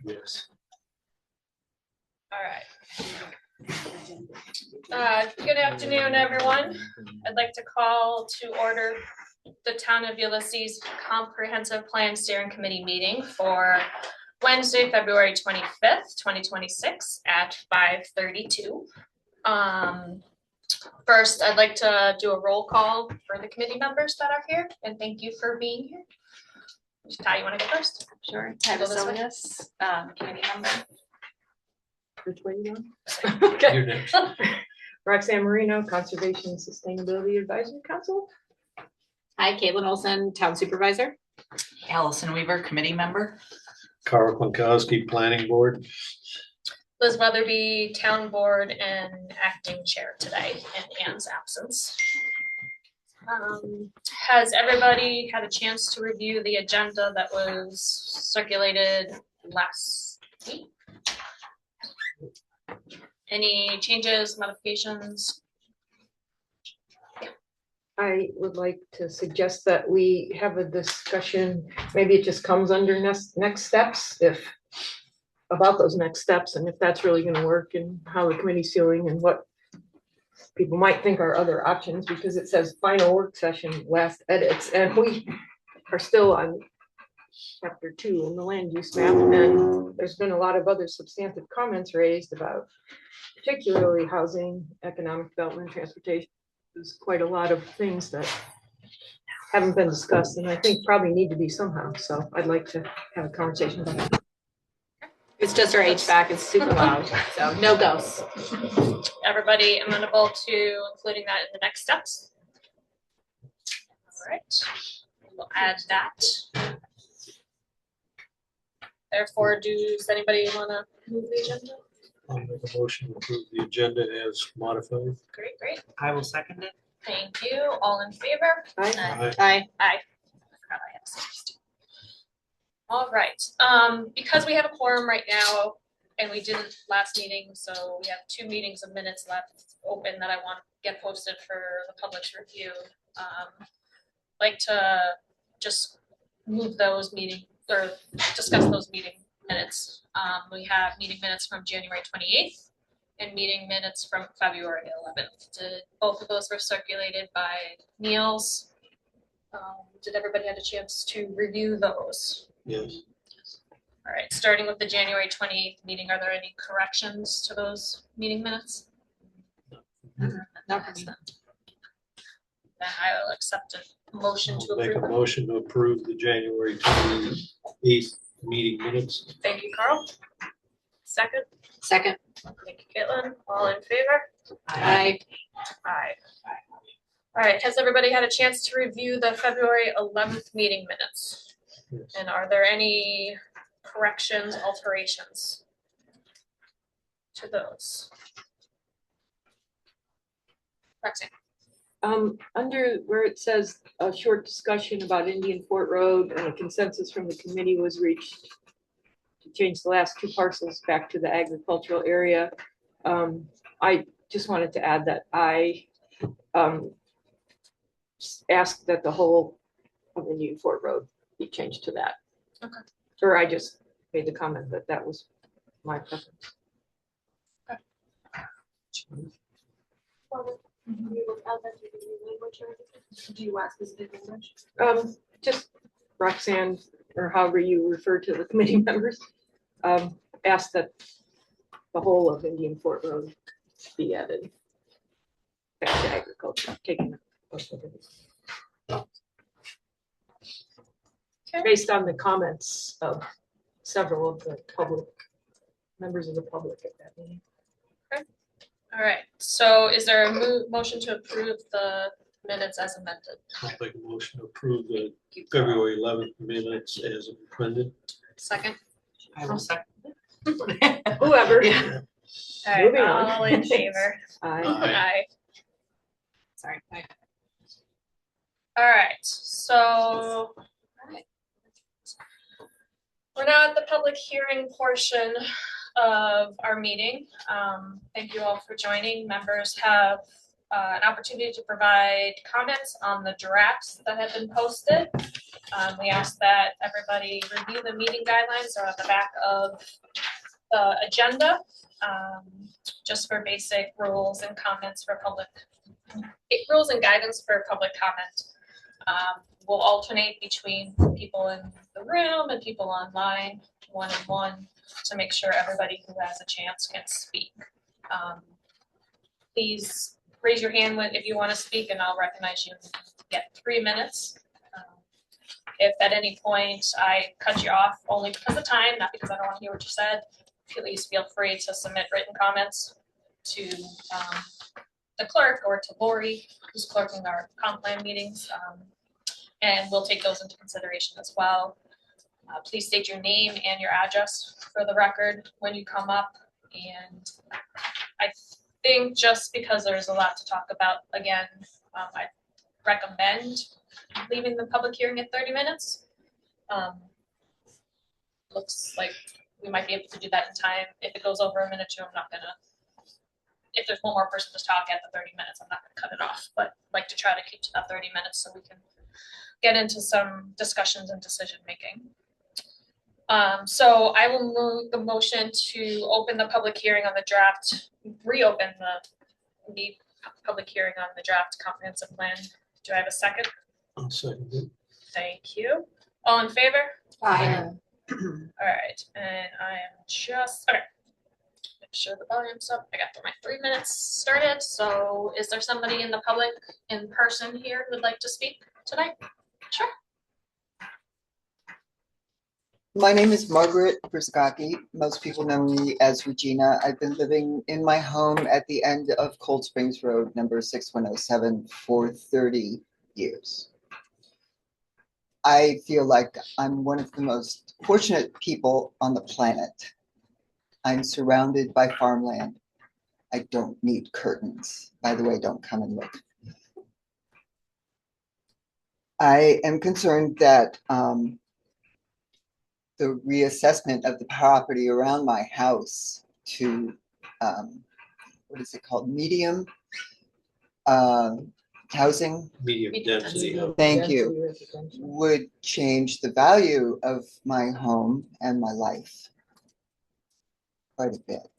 Yes. All right. Good afternoon, everyone. I'd like to call to order the Town of Ulysses Comprehensive Plan Steering Committee meeting for Wednesday, February 25th, 2026 at 5:32. First, I'd like to do a roll call for the committee members that are here, and thank you for being here. Ty, you want to go first? Sure. Go this way. Tyler committee member. Which way you going? You're next. Roxanne Marino, Conservation and Sustainability Advisory Council. Hi, Caitlin Olson, town supervisor. Allison Weaver, committee member. Carl Kwankowski, Planning Board. Liz Weatherby, Town Board and Acting Chair today in Anne's absence. Has everybody had a chance to review the agenda that was circulated last week? Any changes, modifications? I would like to suggest that we have a discussion, maybe it just comes under next steps, about those next steps, and if that's really gonna work, and how the committee's feeling, and what people might think are other options, because it says final work session, last edits, and we are still on chapter 2 in the land use map, and there's been a lot of other substantive comments raised about particularly housing, economic development, transportation. There's quite a lot of things that haven't been discussed, and I think probably need to be somehow, so I'd like to have a conversation about that. It's just our HVAC, it's super loud, so no ghosts. Everybody amenable to including that in the next steps? All right, we'll add that. Therefore, does anybody want to move the agenda? I'll make a motion to approve the agenda as modified. Great. I will second it. Thank you. All in favor? Aye. Aye. Aye. I forgot I had a six. All right, because we have a quorum right now, and we didn't last meeting, so we have 2 meetings of minutes left open that I want to get posted for the public's review. Like to just move those meetings, or discuss those meeting minutes. We have meeting minutes from January 28th and meeting minutes from February 11th. Both of those were circulated by Niels. Did everybody have a chance to review those? Yes. All right, starting with the January 28th meeting, are there any corrections to those meeting minutes? Not for me. Then I will accept a motion to I'll make a approve. motion to approve the January 28th meeting minutes. Thank you, Carl. Second. Second. Thank you, Caitlin. All in favor? Aye. Aye. All right, has everybody had a chance to review the February 11th meeting minutes? Yes. And are there any corrections, alterations to those? Roxanne. Under where it says a short discussion about Indian Fort Road and a consensus from the committee was reached to change the last 2 parcels back to the agricultural area. I just wanted to add that I asked that the whole of Indian Fort Road be changed to that. Okay. Or I just made the comment that that was my preference. Do you want specific language? Just Roxanne, or however you refer to the committee members, asked that the whole of Indian Fort Road be added back to agriculture, taking based on the comments of several of the public members of the public at that meeting. All right, so is there a motion to approve the minutes as amended? I'll make a motion to approve the February 11th minutes as printed. Second. I will second Whoever. Yeah. All right, Moving on. all in favor? Aye. Aye. Sorry. Aye. All right, so we're now at the public hearing portion of our meeting. Thank you all for joining. Members have an opportunity to provide comments on the drafts that have been posted. We ask that everybody review the meeting guidelines, they're on the back of the agenda, just for basic rules and comments for public, rules and guidance for public comment. We'll alternate between people in the room and people online, one-on-one, to make sure everybody who has a chance can speak. Please raise your hand if you want to speak, and I'll recognize you. Get 3 minutes. If at any point I cut you off only because of time, not because I don't want to hear what you said, please feel free to submit written comments to the clerk or to Lori, who's clerking our comp plan meetings, and we'll take those into consideration as well. Please state your name and your address for the record when you come up. And I think just because there's a lot to talk about, again, I recommend leaving the public hearing at 30 minutes. Looks like we might be able to do that in time. If it goes over a minute or two, I'm not gonna, if there's one more person to talk at the 30 minutes, I'm not gonna cut it off, but I'd like to try to keep to that 30 minutes so we can get into some discussions and decision making. So I will move the motion to open the public hearing on the draft, reopen the public hearing on the draft comprehensive plan. Do I have a second? I'll second it. Thank you. All in favor? Aye. All right, and I am just, okay. Make sure the volume's up. I got my 3 minutes started. So is there somebody in the public in person here who would like to speak tonight? Sure. My name is Margaret Brzezgocki. Most people know me as Regina. I've been living in my home at the end of Cold Springs Road, number 6107, for 30 years. I feel like I'm one of the most fortunate people on the planet. I'm surrounded by farmland. I don't need curtains. By the way, don't come and look. I am concerned that the reassessment of the property around my house to, what is it called, medium housing, Medium density. thank you, would change the value of my home and my life quite a bit.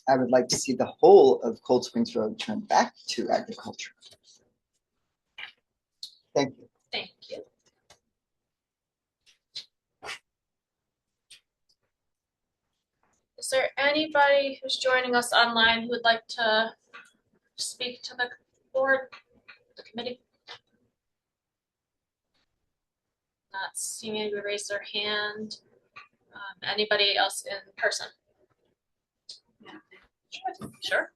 I would like to see the whole of Cold Springs Road turned back to agriculture. Thank you. Thank you. Is there anybody who's joining us online who would like to speak to the board, the committee? Not seeing anybody raise their hand. Anybody else in person? Sure.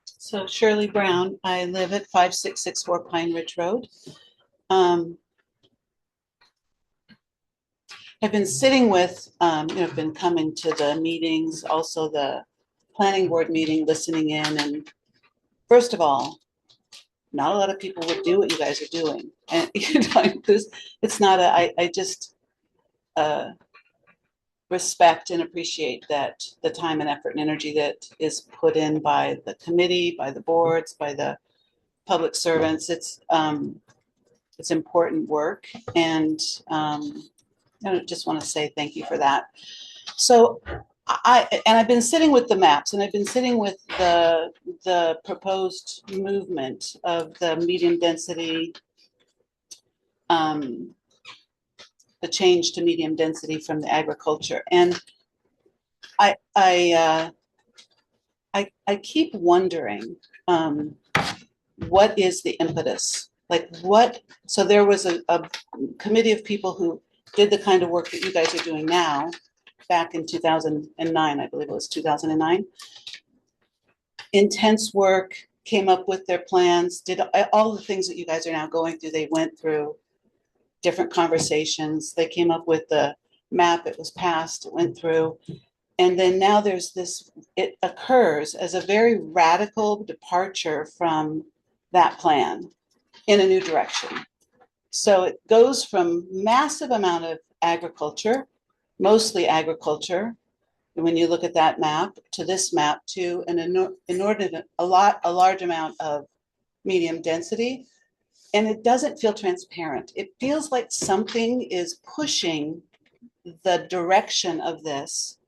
So Shirley Brown, I live at 5664 Pine Ridge Road. I've been sitting with, I've been coming to the meetings, also the planning board meeting, listening in. And first of all, not a lot of people would do what you guys are doing. And it's not I just respect and appreciate that the time and effort and energy that is put in by the committee, by the boards, by the public servants. It's important work, and I just want to say thank you for that. So I've been sitting with the maps, and I've been sitting with the proposed movement of the medium density, the change to medium density from the agriculture. And I keep wondering, what is the impetus? Like what, so there was a committee of people who did the kind of work that you guys are doing now, back in 2009, I believe it was 2009. Intense work, came up with their plans, did all the things that you guys are now going through. They went through different conversations. They came up with the map, it was passed, it went through. And then now there's this, it occurs as a very radical departure from that plan in a new direction. So it goes from massive amount of agriculture, mostly agriculture, And when you look at that map to this map to an inordinate, a large amount of medium density, and it doesn't feel transparent. It feels like something is pushing the direction of this,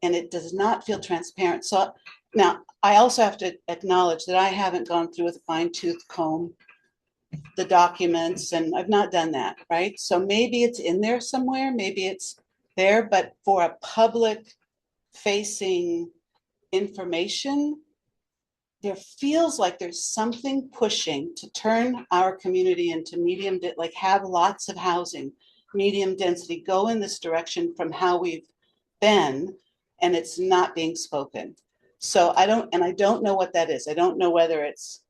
and it does not feel transparent. So now I also have to acknowledge that I haven't gone through with a fine tooth comb the documents, and I've not done that, right? So maybe it's in there somewhere, maybe it's there, but for a public facing information, there feels like there's something pushing to turn our community into medium, like have lots of housing, medium density, go in this direction from how we've been, and it's not being spoken. So I don't know what that is. I don't know whether it's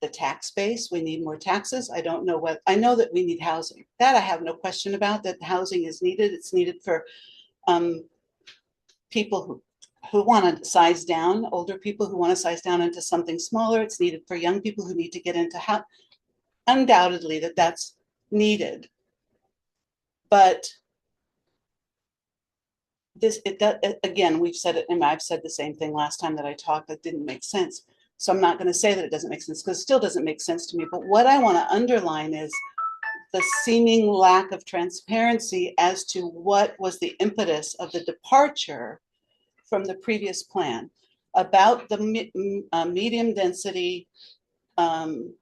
the tax base, we need more taxes. I don't know what, I know that we need housing. That I have no question about, that housing is needed. It's needed for people who want to size down, older people who want to size down into something smaller. It's needed for young people who need to get into house. Undoubtedly that's needed. But this, again, we've said it, and I've said the same thing last time that I talked, that didn't make sense. So I'm not going to say that it doesn't make sense, because it still doesn't make sense to me. But what I want to underline is the seeming lack of transparency as to what was the impetus of the departure from the previous plan about the medium density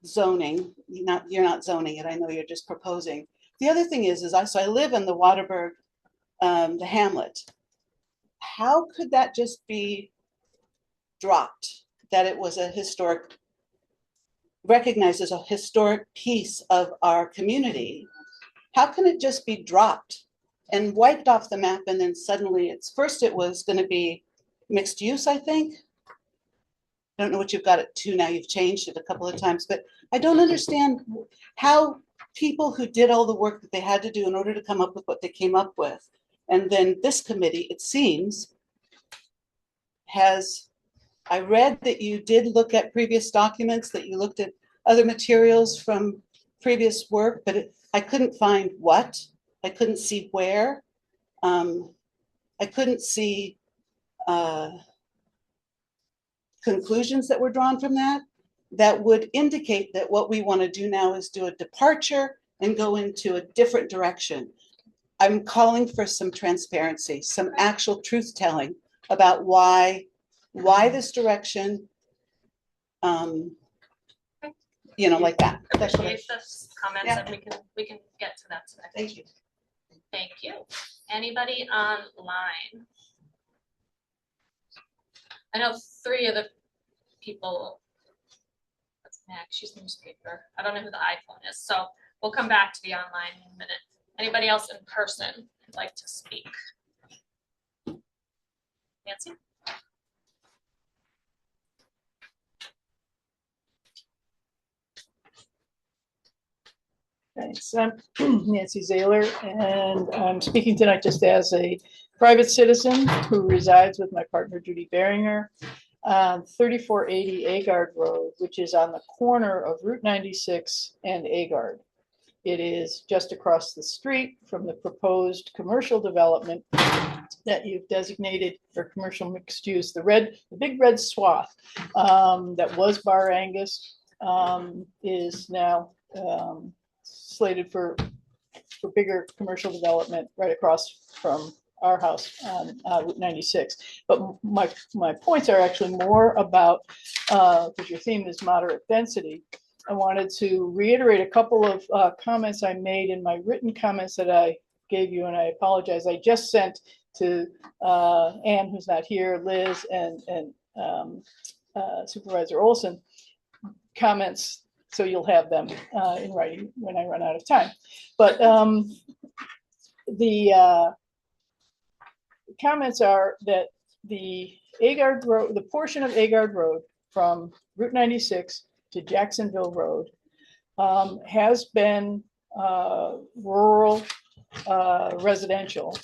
zoning. You're not zoning it. I know you're just proposing. The other thing is I live in the Waterberg, the hamlet. How could that just be dropped? That it was a historic, recognized as a historic piece of our community. How can it just be dropped and wiped off the map, and then suddenly it was going to be mixed use, I think. I don't know what you've got it to now. You've changed it a couple of times, but I don't understand how people who did all the work that they had to do in order to come up with what they came up with, and then this committee, it seems, has, I read that you did look at previous documents, that you looked at other materials from previous work, but I couldn't find what. I couldn't see where. I couldn't see conclusions that were drawn from that would indicate that what we want to do now is do a departure and go into a different direction. I'm calling for some transparency, some actual truth telling about why this direction, like that. That's what I- Appreciate the comments, Yeah. and we can get to that today. Thank you. Thank you. Anybody online? I know 3 of the people. That's Max, she's newspaper. I don't know who the iPhone is, so we'll come back to the online in a minute. Anybody else in person who'd like to speak? Nancy? Thanks. I'm Nancy Zahler, and I'm speaking tonight just as a private citizen who resides with my partner Judy Beringer on 3480 Agard Road, which is on the corner of Route 96 and Agard. It is just across the street from the proposed commercial development that you've designated for commercial mixed use. The big red swath that was Bar Angus is now slated for bigger commercial development right across from our house on Route 96. But my points are actually more about, because your theme is moderate density, I wanted to reiterate a couple of comments I made in my written comments that I gave you, and I apologize. I just sent to Anne, who's not here, Liz, and Supervisor Olson comments, so you'll have them in writing when I run out of time. But the comments are that the Agard Road, the portion of Agard Road from Route 96 to Jacksonville Road has been rural residential,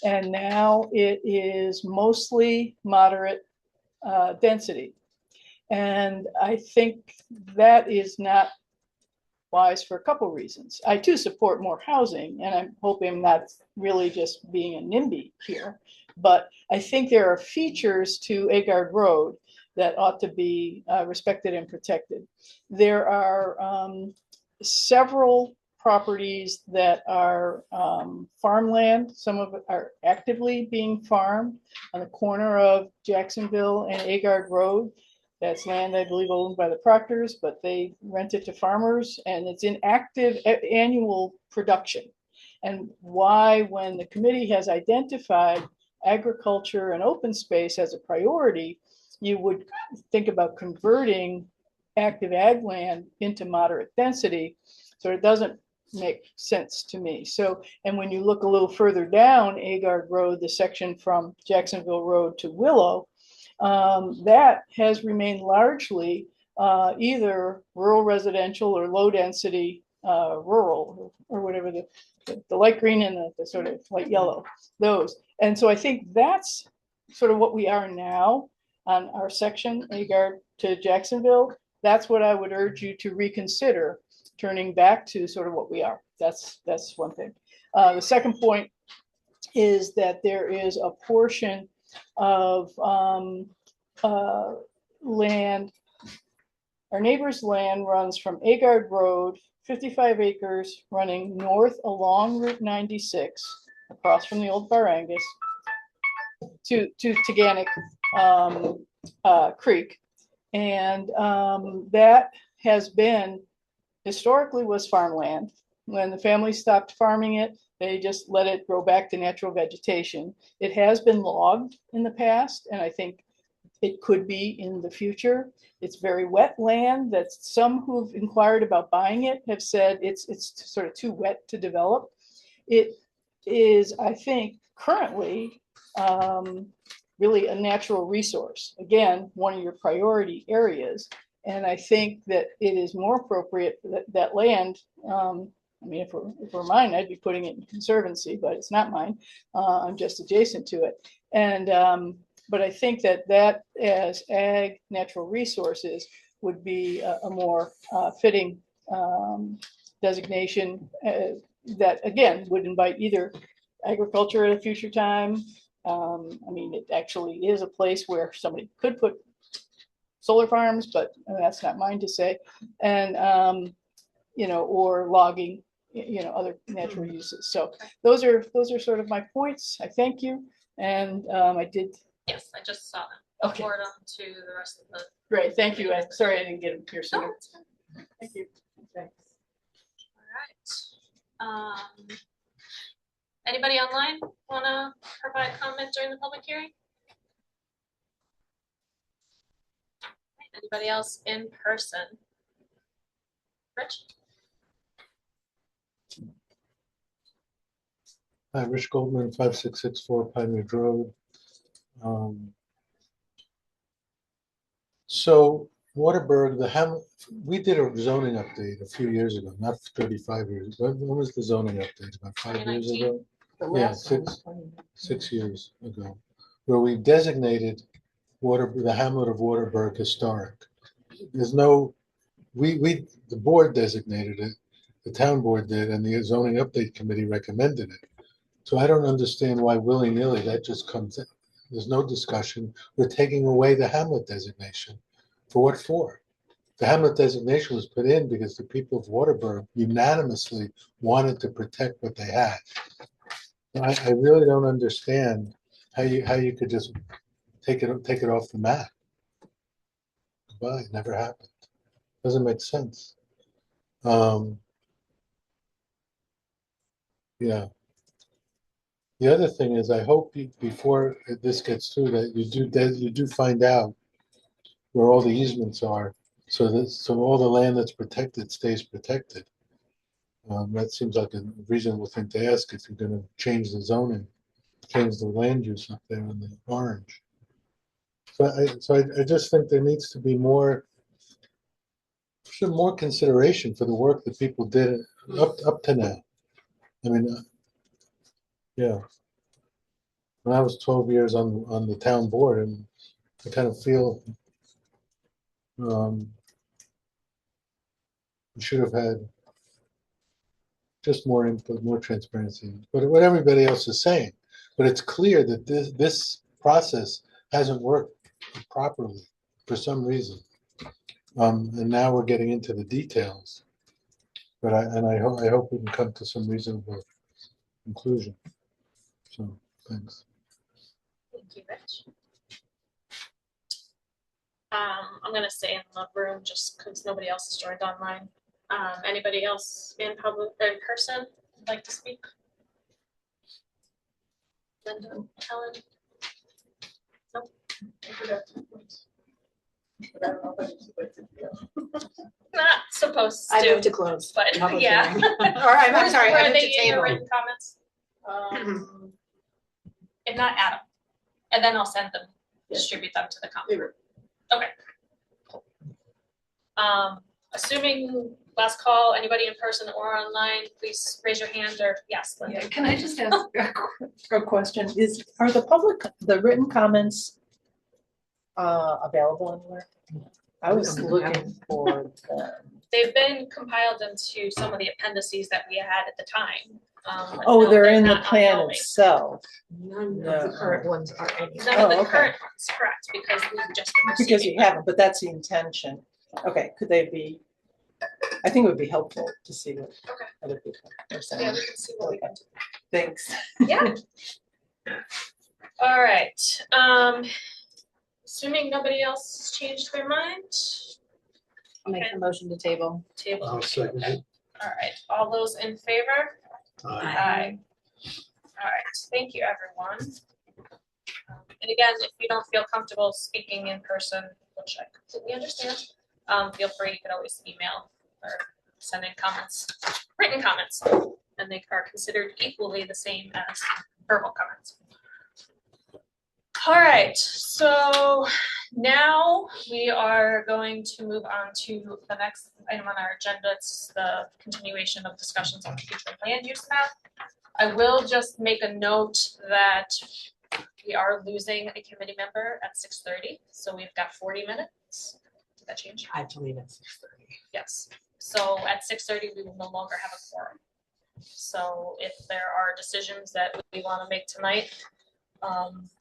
and now it is mostly moderate density. And I think that is not wise for a couple reasons. I too support more housing, and I'm hoping that's really just being a NIMBY here. But I think there are features to Agard Road that ought to be respected and protected. There are several properties that are farmland. Some of it are actively being farmed on the corner of Jacksonville and Agard Road. That's land, I believe, owned by the Proctors, but they rent it to farmers, and it's in active annual production. And why, when the committee has identified agriculture and open space as a priority, you would think about converting active ag land into moderate density. So it doesn't make sense to me. So, and when you look a little further down Agard Road, the section from Jacksonville Road to Willow, that has remained largely either rural residential or low density rural, or whatever the light green and the sort of light yellow, those. And so I think that's sort of what we are now on our section, Agard to Jacksonville. That's what I would urge you to reconsider, turning back to sort of what we are. That's one thing. The second point is that there is a portion of land. Our neighbor's land runs from Agard Road, 55 acres, running north along Route 96, across from the old Bar Angus, to Taganic Creek. And that has been, historically was farmland. When the family stopped farming it, they just let it grow back to natural vegetation. It has been logged in the past, and I think it could be in the future. It's very wet land that some who've inquired about buying it have said it's sort of too wet to develop. It is, I think, currently really a natural resource. Again, one of your priority areas. And I think that it is more appropriate that land, I mean, if it were mine, I'd be putting it in conservancy, but it's not mine. I'm just adjacent to it. And, but I think that as ag natural resources would be a more fitting designation that, again, would invite either agriculture at a future time. I mean, it actually is a place where somebody could put solar farms, but that's not mine to say. And, you know, or logging, you know, other natural uses. So those are sort of my points. I thank you. And I did. Yes, I just saw them. I'll Okay. forward them to the rest of the. Great, thank you. I'm sorry I didn't get them here sooner. No, it's fine. Thank you. Thanks. All right. Anybody online want to provide comment during the public hearing? Anybody else in person? Rich? Hi, Rich Goldman, 5664 Pine Ridge Road. So Waterberg, we did a zoning update a few years ago, not 35 years. When was the zoning update? About 5 years 2019? ago? The Yeah, last one. 6 years ago, where we designated the hamlet of Waterberg historic. There's no, the board designated it, the town board did, and the zoning update committee recommended it. So I don't understand why willy-nilly that just comes in. There's no discussion. We're taking away the hamlet designation. For what for? The hamlet designation was put in because the people of Waterberg unanimously wanted to protect what they had. I really don't understand how you could just take it off the map. Goodbye, it never happened. Doesn't make sense. Yeah. The other thing is, I hope before this gets through that you do find out where all the easements are, so all the land that's protected stays protected. That seems like a reasonable thing to ask if you're going to change the zoning, change the land use up there in the orange. So I just think there needs to be some more consideration for the work that people did up to now. I mean, yeah. When I was 12 years on the town board, and I kind of feel we should have had just more input, more transparency, what everybody else is saying. But it's clear that this process hasn't worked properly for some reason. And now we're getting into the details. But I hope we can come to some reasonable conclusion. So, thanks. Thank you, Rich. I'm gonna stay in the room just because nobody else has joined online. Anybody else in public, in person, would like to speak? Linda, Helen? No? Not supposed I move to, to close. but public yeah. hearing. Or I'm sorry, Were I move to they in your table. written comments? If not, Adam, and then I'll send them, distribute them to the company. Okay. Assuming last call, anybody in person or online, please raise your hand or yes, Linda. Yeah, can I just ask a question? Are the written comments available anywhere? I was looking for them. They've been compiled into some of the appendices that we had at the time. But Oh, no, they're in the not plan ongoing. itself. None of No. the current ones are any. None of the Oh, okay. current ones, correct, because we've just been Because receiving you them. haven't, but that's the intention. Okay, could they be, I think it would be helpful to see what Okay. other people are Yeah, saying. we can see what we can do. Thanks. Yeah. All right, assuming nobody else has changed their mind, I'll make the motion to table. table. I'll second it. All right, all those in favor? Aye. All right, thank you, everyone. And again, if you don't feel comfortable speaking in person, which I completely understand, feel free, you can always email or send in comments, written comments, and they are considered equally the same as verbal comments. All right, so now we are going to move on to the next item on our agenda. It's the continuation of discussions on the future land use map. I will just make a note that we are losing a committee member at 6:30, so we've got 40 minutes. Did that change? I believe it's 6:30. Yes. So at 6:30, we will no longer have a quorum. So if there are decisions that we want to make tonight,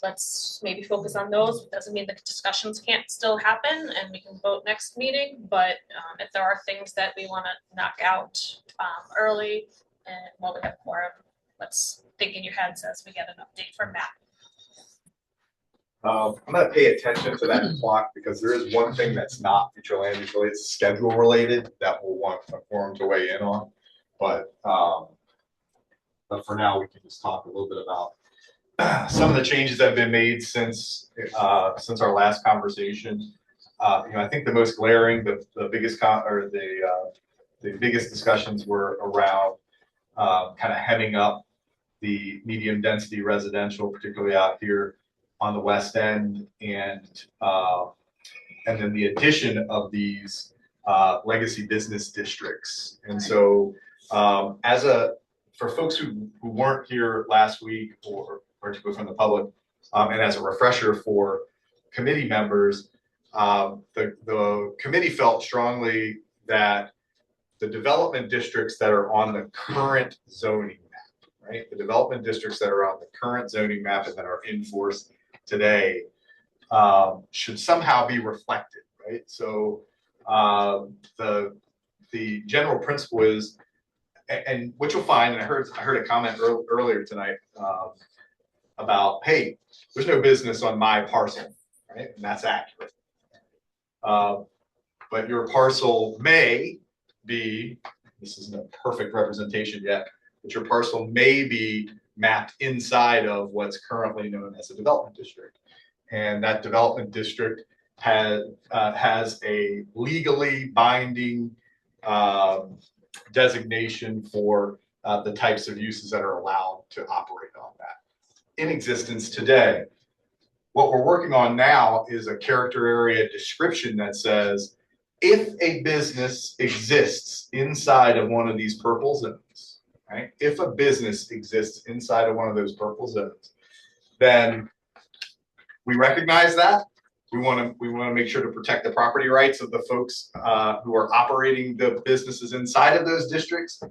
let's maybe focus on those. Doesn't mean the discussions can't still happen and we can vote next meeting, but if there are things that we want to knock out early and while we have quorum, let's think in your heads as we get an update from Matt. I'm gonna pay attention to that clock because there is one thing that's not future land use related, it's schedule related that we'll want a forum to weigh in on. But for now, we can just talk a little bit about some of the changes that have been made since our last conversation. I think the most glaring, the biggest the biggest discussions were around kind of hemming up the medium density residential, particularly out here on the west end, and then the addition of these legacy business districts. And so for folks who weren't here last week, or particularly from the public, and as a refresher for committee members, the committee felt strongly that the development districts that are on the current zoning map, right? The development districts that are on the current zoning map and that are in force today should somehow be reflected, right? So the general principle is, and what you'll find, and I heard a comment earlier tonight about, hey, there's no business on my parcel, right? And that's accurate. But your parcel may be, this isn't a perfect representation yet, but your parcel may be mapped inside of what's currently known as a development district. And that development district has a legally binding designation for the types of uses that are allowed to operate on that in existence today. What we're working on now is a character area description that says, if a business exists inside of one of these purple zones, right? If a business exists inside of one of those purple zones, then we recognize that. We want to make sure to protect the property rights of the folks who are operating the businesses inside of those districts.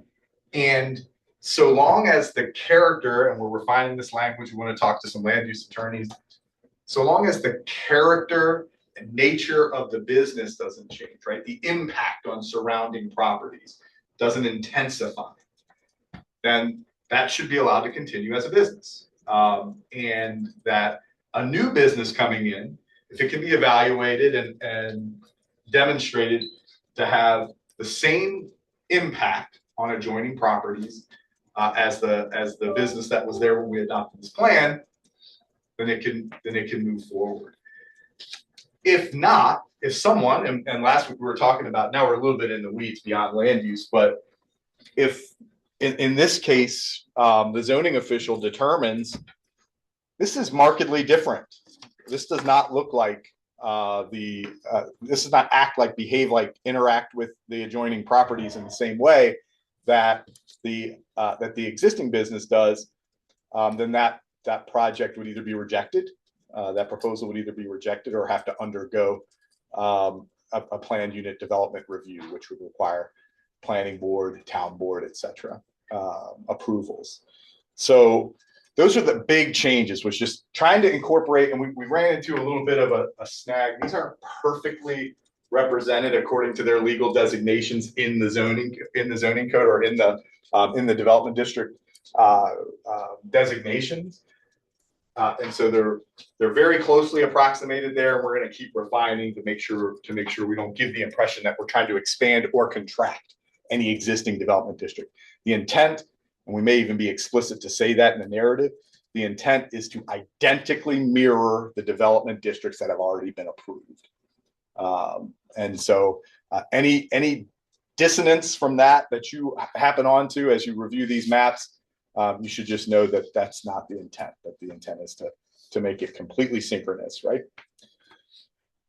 And so long as the character, and we're refining this language, we want to talk to some land use attorneys. So long as the character and nature of the business doesn't change, right? The impact on surrounding properties doesn't intensify, then that should be allowed to continue as a business. And that a new business coming in, if it can be evaluated and demonstrated to have the same impact on adjoining properties as the business that was there when we adopted this plan, then it can move forward. If not, if someone, and last week we were talking about, now we're a little bit in the weeds beyond land use, but if in this case, the zoning official determines this is markedly different. This does not look like this does not act like, behave like, interact with the adjoining properties in the same way that the existing business does, then that project would either be rejected, that proposal would either be rejected or have to undergo a planned unit development review, which would require planning board, town board, etc. Approvals. So those are the big changes, was just trying to incorporate, and we ran into a little bit of a snag. These aren't perfectly represented according to their legal designations in the zoning code or in the development district designations. And so they're very closely approximated there, and we're going to keep refining to make sure we don't give the impression that we're trying to expand or contract any existing development district. The intent, and we may even be explicit to say that in the narrative, the intent is to identically mirror the development districts that have already been approved. And so any dissonance from that you happen onto as you review these maps, you should just know that that's not the intent, that the intent is to make it completely synchronous, right?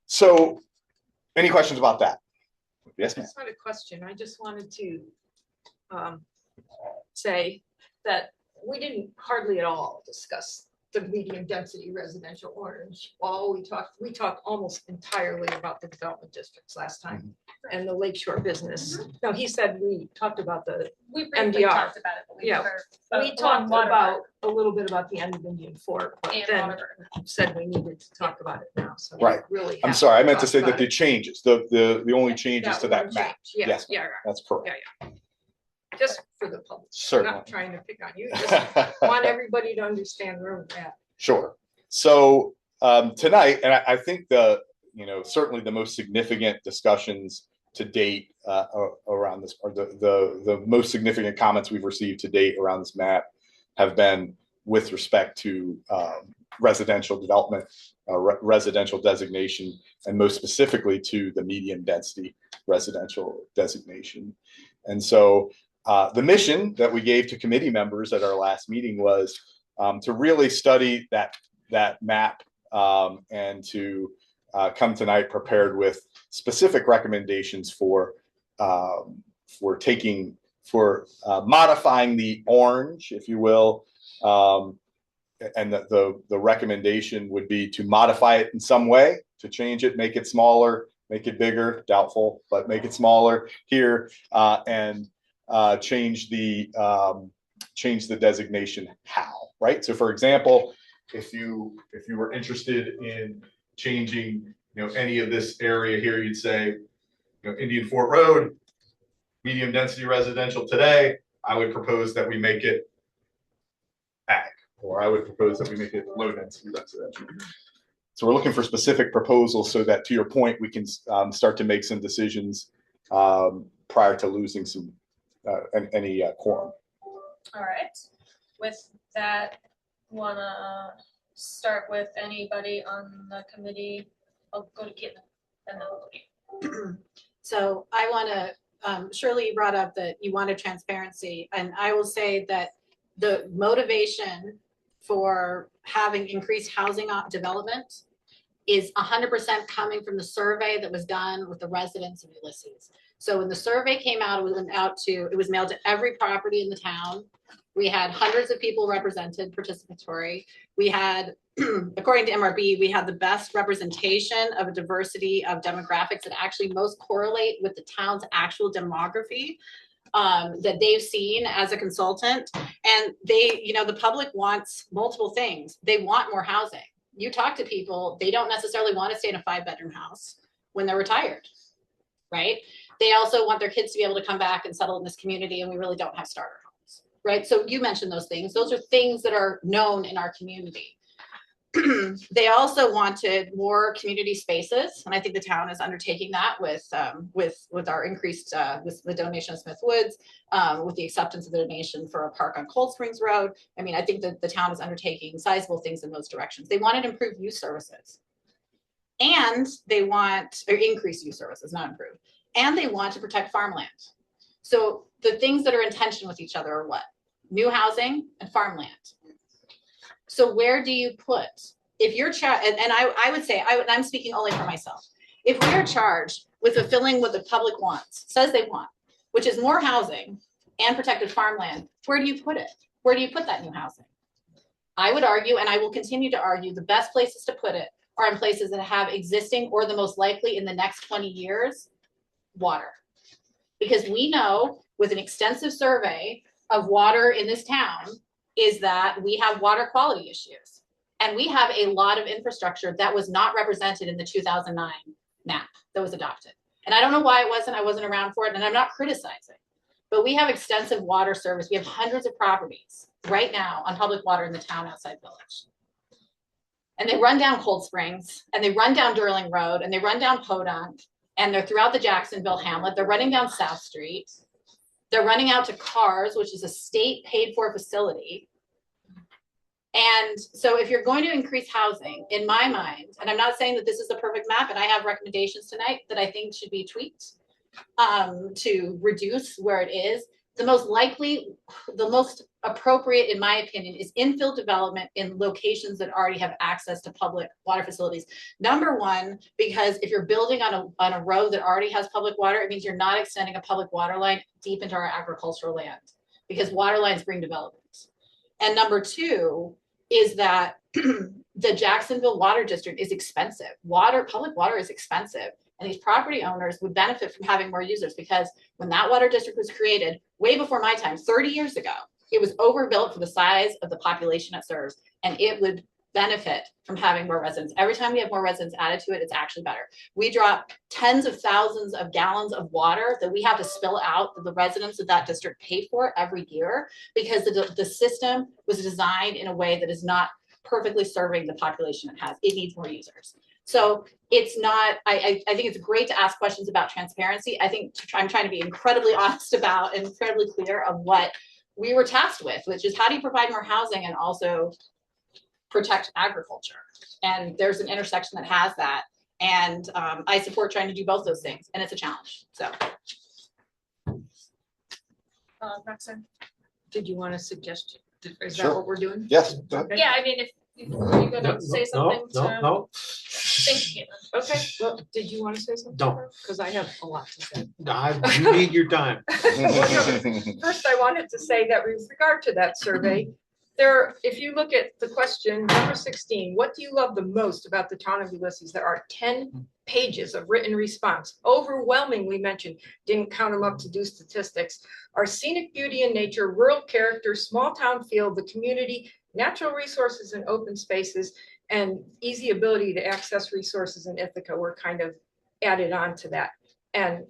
So any questions about that? Yes, ma'am. That's not a question. I just wanted to say that we didn't hardly at all discuss the medium density residential orange. We talked almost entirely about the development districts last time and the Lakeshore business. No, he said we talked about the We briefly MDR. talked about it, but we Yeah. never. we talked about a little bit about the end of Indian Fork, but And then Waterbury. said we needed to talk about it now. So we Right. really. I'm have sorry, I meant to talk say about that the it. changes, the only changes to that one map. change. Yeah, Yes, yeah, that's correct. yeah. Just for the public. I'm Certainly. not trying to pick on you. Just want everybody to understand where we're at. Sure. So tonight, and I think certainly the most significant discussions to date around this, or the most significant comments we've received to date around this map have been with respect to residential development, residential designation, and most specifically to the medium density residential designation. And so the mission that we gave to committee members at our last meeting was to really study that map and to come tonight prepared with specific recommendations for modifying the orange, if you will, and the recommendation would be to modify it in some way, to change it, make it smaller, make it bigger, doubtful, but make it smaller here, and change the designation how, right? So for example, if you were interested in changing, any of this area here, you'd say, Indian Fort Road, medium density residential today, I would propose that we make it ag, or I would propose that we make it low density residential. So we're looking for specific proposals so that, to your point, we can start to make some decisions prior to losing any quorum. All right, with that, wanna start with anybody on the committee? I'll go to Kit and then we'll go to you. So I want to, Shirley, you brought up that you wanted transparency, and I will say that the motivation for having increased housing development is 100% coming from the survey that was done with the residents of Ulysses. So when the survey came out, it was mailed to every property in the town. We had hundreds of people represented, participatory. We had, according to MRB, we had the best representation of a diversity of demographics that actually most correlate with the town's actual demography. that they've seen as a consultant. And they, the public wants multiple things. They want more housing. You talk to people, they don't necessarily want to stay in a 5-bedroom house when they're retired, right? They also want their kids to be able to come back and settle in this community, and we really don't have starter homes, right? So you mentioned those things. Those are things that are known in our community. They also wanted more community spaces, and I think the town is undertaking that with our increased with the donation of Smith Woods, with the acceptance of the donation for a park on Cold Springs Road. I mean, I think that the town is undertaking sizable things in those directions. They wanted improved youth services, and they want or increased youth services, not improved, and they want to protect farmland. So the things that are in tension with each other are what? New housing and farmland. So where do you put, if you're and I would say, I'm speaking only for myself. If we are charged with fulfilling what the public wants, says they want, which is more housing and protected farmland, where do you put it? Where do you put that new housing? I would argue, and I will continue to argue, the best places to put it are in places that have existing, or the most likely in the next 20 years, water. Because we know with an extensive survey of water in this town is that we have water quality issues. And we have a lot of infrastructure that was not represented in the 2009 map that was adopted. And I don't know why it wasn't, I wasn't around for it, and I'm not criticizing, but we have extensive water service. We have hundreds of properties right now on public water in the town outside Village. And they run down Cold Springs, and they run down Durling Road, and they run down Podunk, and they're throughout the Jacksonville hamlet. They're running down South Street. They're running out to Cars, which is a state paid for facility. And so if you're going to increase housing, in my mind, and I'm not saying that this is the perfect map, and I have recommendations tonight that I think should be tweaked to reduce where it is, the most likely, the most appropriate, in my opinion, is infill development in locations that already have access to public water facilities. Number one, because if you're building on a road that already has public water, it means you're not extending a public water line deep into our agricultural land, because water lines bring development. And number two is that the Jacksonville Water District is expensive. Public water is expensive. And these property owners would benefit from having more users, because when that water district was created, way before my time, 30 years ago, it was overbuilt for the size of the population it serves, and it would benefit from having more residents. Every time we have more residents added to it, it's actually better. We drop tens of thousands of gallons of water that we have to spill out that the residents of that district pay for every year, because the system was designed in a way that is not perfectly serving the population it has. It needs more users. So it's not, I think it's great to ask questions about transparency. I think I'm trying to be incredibly honest about and incredibly clear of what we were tasked with, which is how do you provide more housing and also protect agriculture? And there's an intersection that has that. And I support trying to do both those things, and it's a challenge, so. Roxanne? Did you want to suggest, is that Sure. what we're doing? Yes. Okay. Yeah, I mean, are you gonna say something to? No. Thank you. Okay, well, did you want to say something? No. Because I have a lot to say. You need your time. First, I wanted to say that with regard to that survey, if you look at the question, number 16, what do you love the most about the town of Ulysses? There are 10 pages of written response, overwhelmingly mentioned, didn't count them up to do statistics, our scenic beauty and nature, rural character, small town feel, the community, natural resources and open spaces, and easy ability to access resources in Ithaca were kind of added on to that. And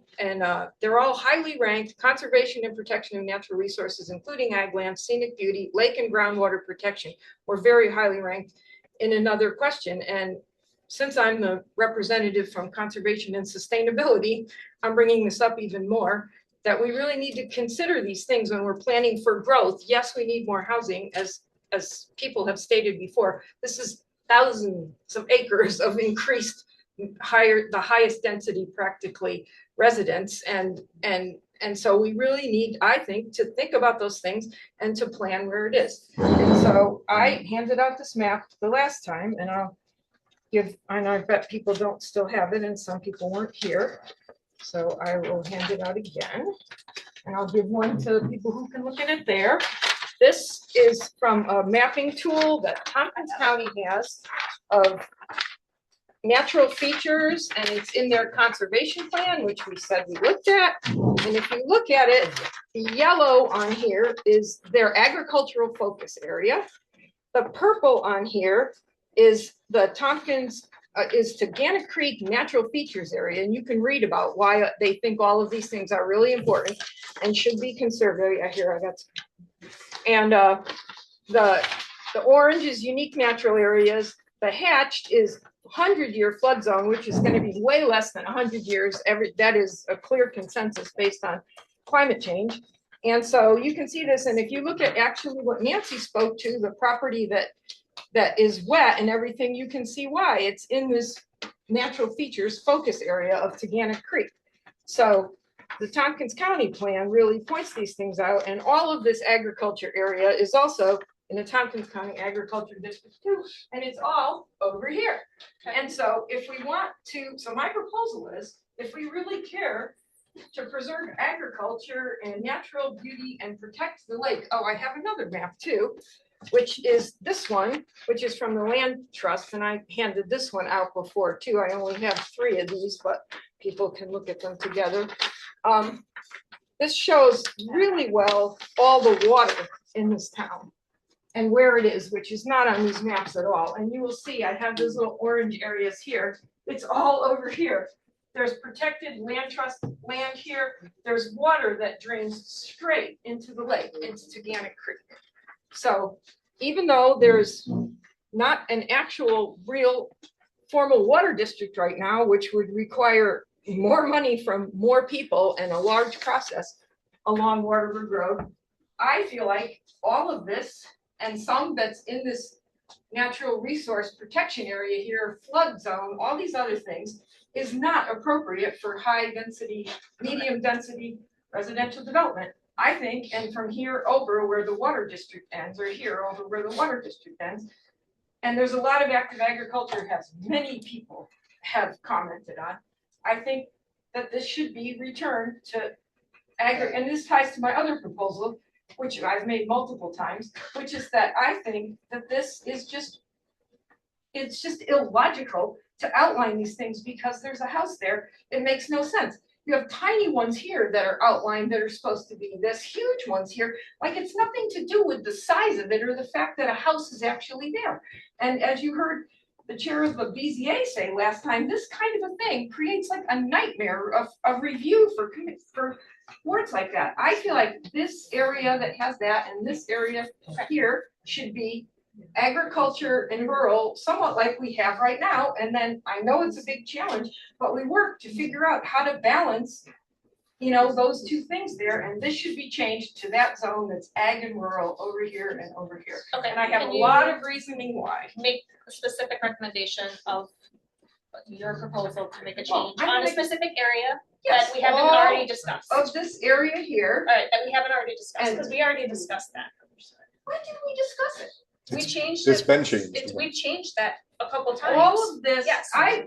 they're all highly ranked. Conservation and protection of natural resources, including ag land, scenic beauty, lake and groundwater protection, were very highly ranked in another question. And since I'm the representative from conservation and sustainability, I'm bringing this up even more, that we really need to consider these things when we're planning for growth. Yes, we need more housing, as people have stated before. This is thousands of acres of increased the highest density practically residents, and so we really need, I think, to think about those things and to plan where it is. And so I handed out this map the last time, and I bet people don't still have it, and some people weren't here, so I will hand it out again, and I'll give one to people who can look at it there. This is from a mapping tool that Tompkins County has of natural features and it's in their conservation plan, which we said we looked at. And if you look at it, the yellow on here is their agricultural focus area. The purple on here is the Tompkins, is Tagana Creek Natural Features Area. And you can read about why they think all of these things are really important and should be conserved. And the orange is unique natural areas. The hatched is 100-year flood zone, which is going to be way less than 100 years. That is a clear consensus based on climate change. And so you can see this. And if you look at actually what Nancy spoke to, the property that is wet and everything, you can see why it's in this natural features focus area of Tagana Creek. So the Tompkins County plan really points these things out. And all of this agriculture area is also in the Tompkins County Agriculture District too, and it's all over here. And so if we want to, so my proposal is, if we really care to preserve agriculture and natural beauty and protect the lake, oh, I have another map too, which is this one, which is from the Land Trust, and I handed this one out before too. I only have 3 of these, but people can look at them together. This shows really well all the water in this town and where it is, which is not on these maps at all. And you will see, I have those little orange areas here. It's all over here. There's protected land trust land here. There's water that drains straight into the lake, into Tagana Creek. So even though there's not an actual real formal water district right now, which would require more money from more people and a large process along Waterberg Road, I feel like all of this and some that's in this natural resource protection area here, flood zone, all these other things, is not appropriate for high density, medium density residential development. I think, and from here over where the water district ends, or here over where the water district ends, and there's a lot of active agriculture, has many people have commented on. I think that this should be returned to and this ties to my other proposal, which I've made multiple times, which is that I think that this is just, it's just illogical to outline these things because there's a house there. It makes no sense. You have tiny ones here that are outlined that are supposed to be this, huge ones here. Like it's nothing to do with the size of it or the fact that a house is actually there. And as you heard the chair of the BZA say last time, this kind of a thing creates like a nightmare of review for boards like that. I feel like this area that has that and this area here should be agriculture and rural, somewhat like we have right now. And then I know it's a big challenge, but we work to figure out how to balance, you know, those 2 things there. And this should be changed to that zone that's ag and rural over here and over here. Okay, And I have a can you lot of reasoning why. make a specific recommendation of your proposal to make a Well, change I on a think- specific area Yes, that we haven't all already discussed? Of this area here. Alright, that we haven't already discussed, And- because we already discussed that. When did we discuss it? We changed It's it. been changed. We've changed that a couple times. All of this, Yes. I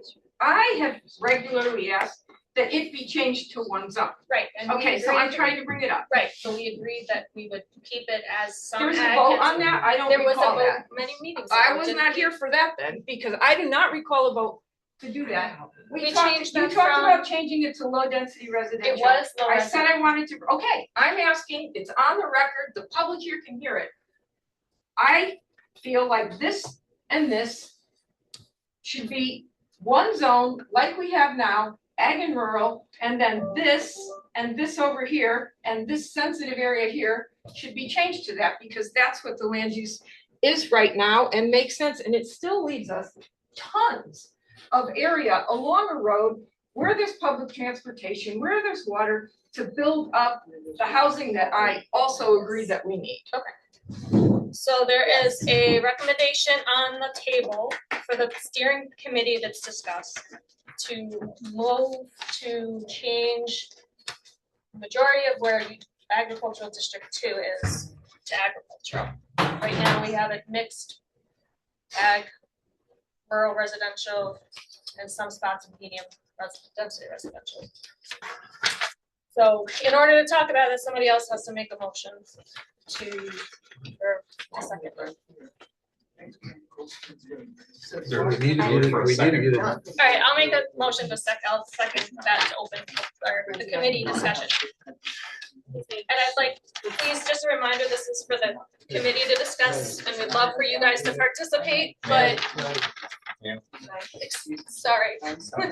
have regularly asked that it be changed to 1 zone. Right, and we Okay, so I'm agreed- trying to bring it up. Right, so we agreed that we would keep it as some There's a ag vote and on some- that? I don't There was a recall vote that. many meetings I ago, was didn't not we? here for that then, because I do not recall a vote to do that. We We talked, changed you that talked from- about changing it to low density It residential. was low. I said I wanted to, okay, I'm asking, it's on the record, the public here can hear it. I feel like this and this should be 1 zone like we have now, ag and rural, and then this and this over here, and this sensitive area here should be changed to that, because that's what the land use is right now and makes sense, and it still leaves us tons of area along a road where there's public transportation, where there's water, to build up the housing that I also agree that we need. So there is a recommendation on the table for the steering committee that's discussed to move to change majority of where agricultural district 2 is to agricultural. Right now, we have it mixed ag, rural residential, and some spots of medium density residential. So in order to talk about it, somebody else has to make a motion to, or a second. We need to get it. All right, I'll make a motion to I'll second that to open for the committee discussion. And I'd like, please, just a reminder, this is for the committee to discuss, and we'd love for you guys to participate, but. Sorry,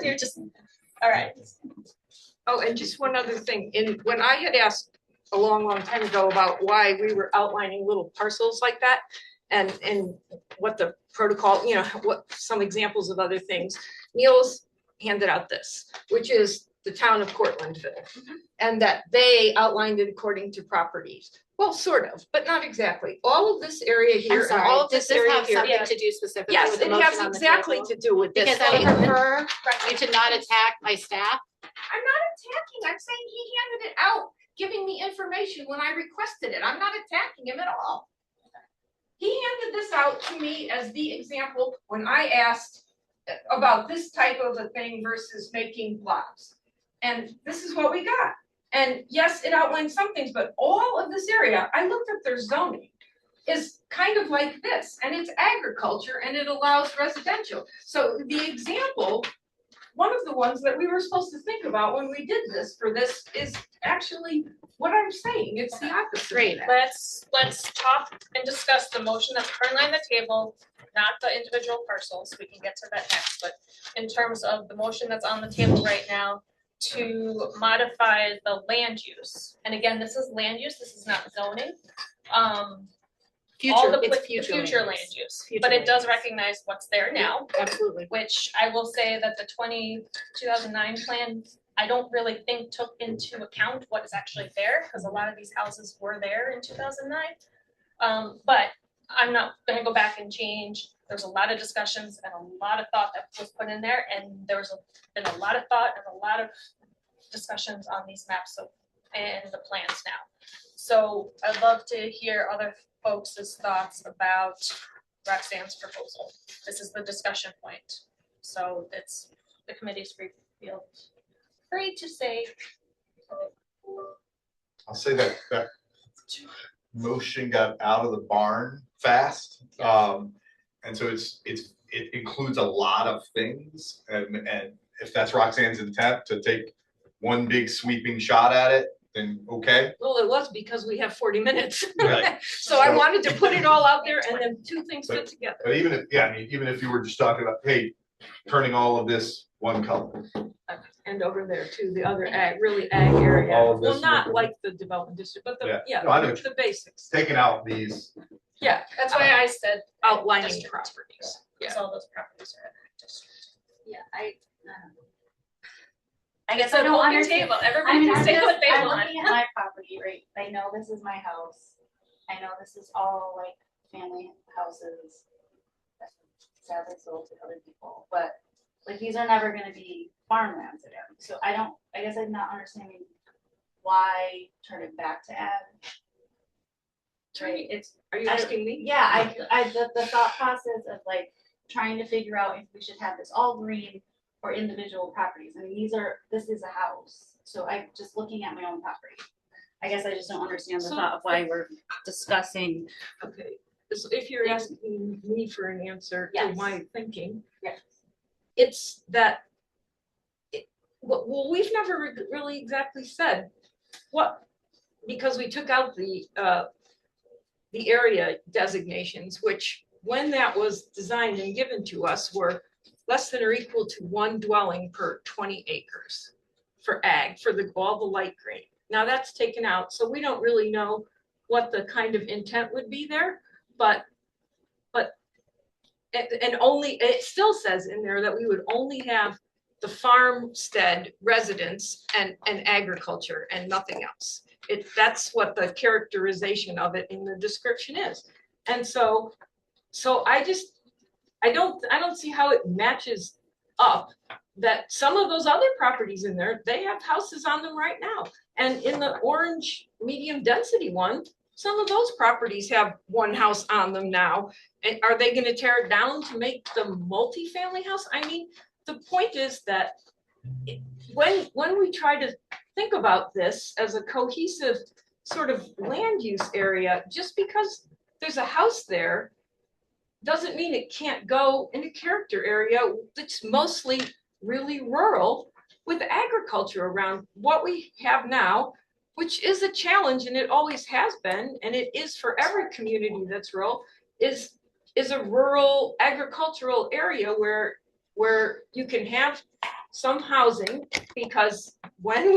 you're just, all right. Oh, and just one other thing, when I had asked a long time ago about why we were outlining little parcels like that, and what the protocol, what some examples of other things, Niels handed out this, which is the town of Cortlandville, and that they outlined it according to properties. Well, sort of, but not exactly. All of this area I'm here and sorry, all of does this this area have here. something to do specifically Yes, with the it motion has on the exactly table? to do with this. Because I prefer you to not attack my staff. I'm not attacking, I'm saying he handed it out, giving me information when I requested it. I'm not attacking him at all. He handed this out to me as the example when I asked about this type of a thing versus making blocks. And this is what we got. And yes, it outlined some things, but all of this area, I looked at their zoning, is kind of like this, and it's agriculture and it allows residential. So the example, one of the ones that we were supposed to think about when we did this for this is actually what I'm saying. It's the opposite. Great. Let's talk and discuss the motion that's currently on the table, not the individual parcels. We can get to that next, but in terms of the motion that's on the table right now to modify the land use. And again, this is land use, this is not zoning. All Future, the it's the future future land land use. use, Future but it land does use. recognize what's there now, Absolutely. which I will say that the 2009 plan, I don't really think took into account what is actually there, because a lot of these houses were there in 2009. But I'm not gonna go back and change. There's a lot of discussions and a lot of thought that was put in there, and there's been a lot of thought and a lot of discussions on these maps and the plans now. So I'd love to hear other folks' thoughts about Roxanne's proposal. This is the discussion point. So it's the committee's free to say. I'll say that motion got out of the barn fast. And so it includes a lot of things, and if that's Roxanne's intent to take one big sweeping shot at it, then okay. Well, it was because we have 40 minutes. Right. So I wanted to put it all out there and then two things fit together. But even if you were just talking about, hey, turning all of this one color. And over there too, the other ag area. All of Well, this not would- like the development district, but Yeah. the, No, I know. the basics. Taking out these, Yeah, That's why I said outlining district, properties. because all those properties are in the district. Yeah, I guess I I don't don't understand. table. I Everybody mean, can I'm say what just, they I'm want. looking at my property, right? I know this is my house. I know this is all like family houses that sadly sold to other people, but like these are never gonna be farmlands again. So I guess I'm not understanding why turn it back to ag. Right, Are you asking me? yeah, the thought process of like trying to figure out if we should have this all green or individual properties. I mean, this is a house, so I'm just looking at my own property. I guess I just don't understand the So- thought of why we're discussing. Okay, so if you're asking me for an answer to Yes. my thinking, Yes. it's that, well, we've never really exactly said what, because we took out the area designations, which when that was designed and given to us were less than or equal to one dwelling per 20 acres for ag, for all the light green. Now that's taken out, so we don't really know what the kind of intent would be there, but and only, it still says in there that we would only have the farmstead residents and agriculture and nothing else. That's what the characterization of it in the description is. And so I don't see how it matches up that some of those other properties in there, they have houses on them right now. And in the orange medium density one, some of those properties have one house on them now. And are they gonna tear it down to make the multifamily house? I mean, the point is that when we try to think about this as a cohesive sort of land use area, just because there's a house there doesn't mean it can't go in a character area that's mostly really rural with agriculture around. What we have now, which is a challenge, and it always has been, and it is for every community that's rural, is a rural agricultural area where you can have some housing, because when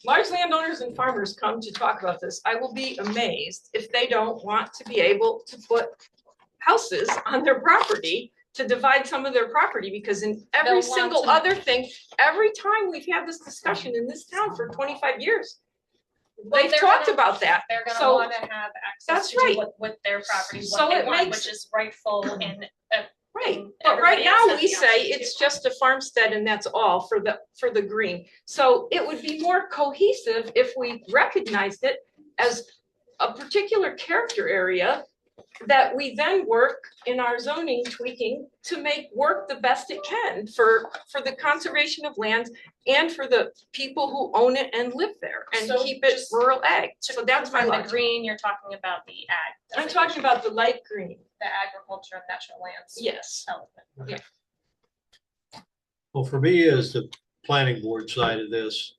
large landowners and farmers come to talk about this, I will be amazed if they don't want to be able to put houses on their property to divide some of their property, because in every They'll want single to- other thing, every time we've had this discussion in this town for 25 years, Well, they've they're talked gonna- about that. They're gonna So- wanna have access That's to do right. what with their property, So what they it want, makes- which is rightful in Right, and but right everybody else now has we the say option to it's do. just a farmstead and that's all for the green. So it would be more cohesive if we recognized it as a particular character area that we then work in our zoning tweaking to make work the best it can for the conservation of lands and for the people who own it and live there and So keep it just rural ag. So that's my From the logic. green, you're talking about the ag. I'm talking about the light green. the agriculture and natural lands. Yes. element. Well, for me, as the planning board side of this,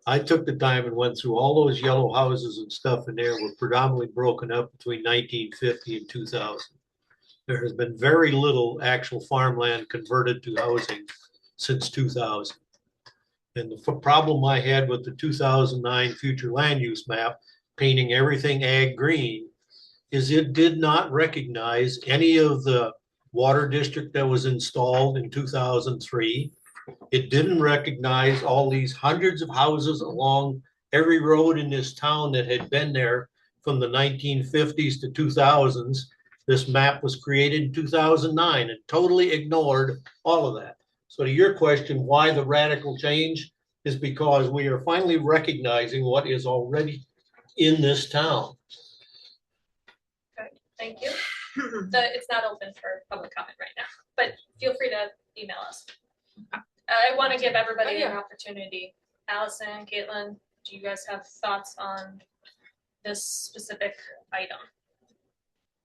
I took the time and went through all those yellow houses and stuff in there were predominantly broken up between 1950 and 2000. There has been very little actual farmland converted to housing since 2000. And the problem I had with the 2009 future land use map, painting everything ag green, is it did not recognize any of the water district that was installed in 2003. It didn't recognize all these hundreds of houses along every road in this town that had been there from the 1950s to 2000s. This map was created in 2009 and totally ignored all of that. So to your question, why the radical change is because we are finally recognizing what is already in this town. Thank you. It's not open for public comment right now, but feel free to email us. I want to give everybody an opportunity. Allison, Caitlin, do you guys have thoughts on this specific item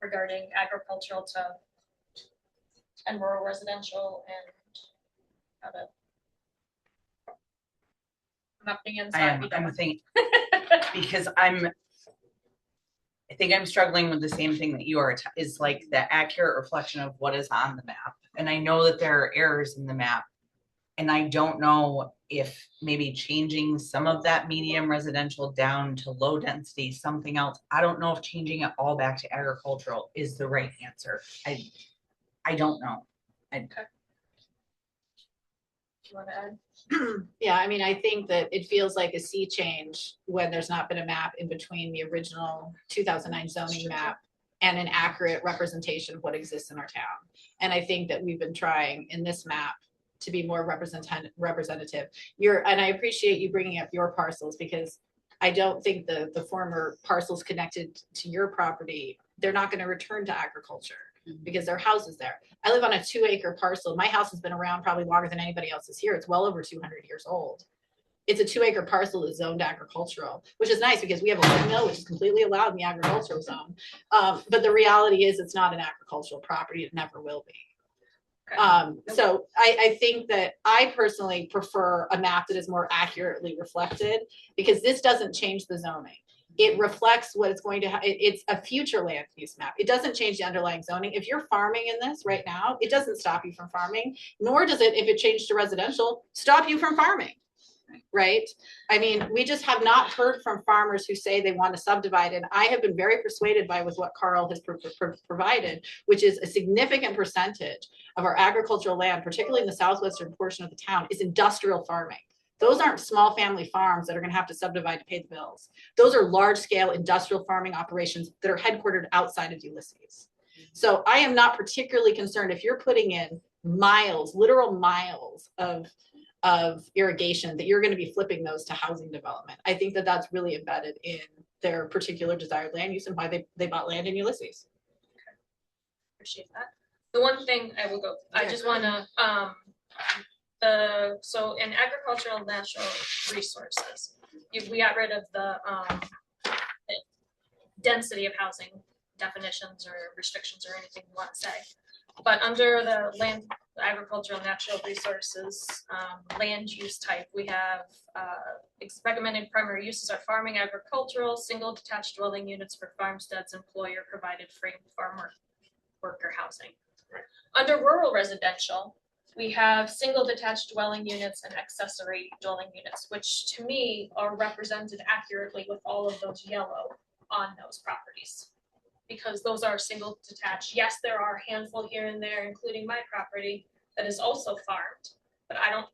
regarding agricultural and rural residential and how to? I'm not being inside. I'm thinking, because I think I'm struggling with the same thing that you are, is like the accurate reflection of what is on the map. And I know that there are errors in the map. And I don't know if maybe changing some of that medium residential down to low density, something else. I don't know if changing it all back to agricultural is the right answer. I don't know. Do you want to add? Yeah, I mean, I think that it feels like a sea change when there's not been a map in between the original 2009 zoning map and an accurate representation of what exists in our town. And I think that we've been trying in this map to be more representative. And I appreciate you bringing up your parcels, because I don't think the former parcels connected to your property, they're not going to return to agriculture because there are houses there. I live on a 2-acre parcel. My house has been around probably longer than anybody else's here. It's well over 200 years old. It's a 2-acre parcel that's zoned agricultural, which is nice because we have a windmill, which is completely allowed in the agricultural zone. But the reality is it's not an agricultural property. It never will be. So I think that I personally prefer a map that is more accurately reflected, because this doesn't change the zoning. It reflects what it's going to it's a future land use map. It doesn't change the underlying zoning. If you're farming in this right now, it doesn't stop you from farming, nor does it, if it changed to residential, stop you from farming. Right? I mean, we just have not heard from farmers who say they want to subdivide. And I have been very persuaded by with what Carl has provided, which is a significant percentage of our agricultural land, particularly in the southwestern portion of the town, is industrial farming. Those aren't small family farms that are going to have to subdivide to pay the bills. Those are large scale industrial farming operations that are headquartered outside of Ulysses. So I am not particularly concerned if you're putting in miles, literal miles of irrigation, that you're going to be flipping those to housing development. I think that that's really embedded in their particular desired land use and why they bought land in Ulysses. Okay. Appreciate that. The one thing I will go, I just want to, so in agricultural and natural resources, we got rid of the density of housing definitions or restrictions or anything you want to say. But under the land, agricultural, natural resources, land use type, we have recommended primary uses are farming, agricultural, single detached dwelling units for farmsteads, employer provided frame farmer worker housing. Under rural residential, we have single detached dwelling units and accessory dwelling units, which to me are represented accurately with all of those yellow on those properties. Because those are single detached. Yes, there are a handful here and there, including my property, that is also farmed, but I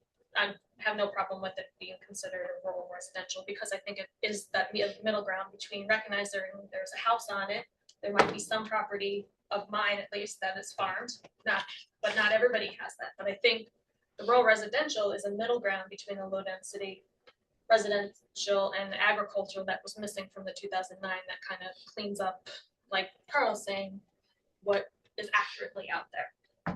have no problem with it being considered a rural residential, because I think it is that middle ground between recognizing there's a house on it, there might be some property of mine at least that is farmed, but not everybody has that. But I think the rural residential is a middle ground between the low density residential and agricultural that was missing from the 2009, that kind of cleans up, like Carl's saying, what is accurately out there.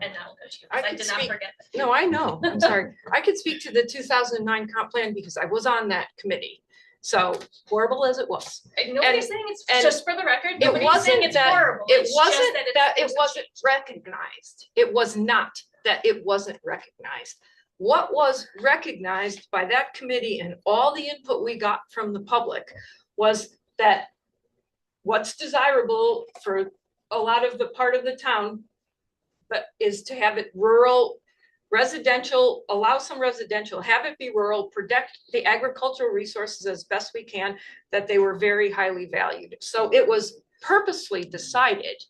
And now we'll go to you, 'cause I did not forget that. No, I know, I'm sorry. I could speak to the 2009 comp plan because I was on that committee. So horrible as it was. Nobody's saying it's, and just for the record, it nobody's wasn't saying it's that- horrible. It It's just wasn't that that it it's wasn't recognized. It was not that it wasn't recognized. What was recognized by that committee and all the input we got from the public was that what's desirable for a lot of the part of the town, but is to have it rural, residential, allow some residential, have it be rural, protect the agricultural resources as best we can, that they were very highly valued. So it was purposely decided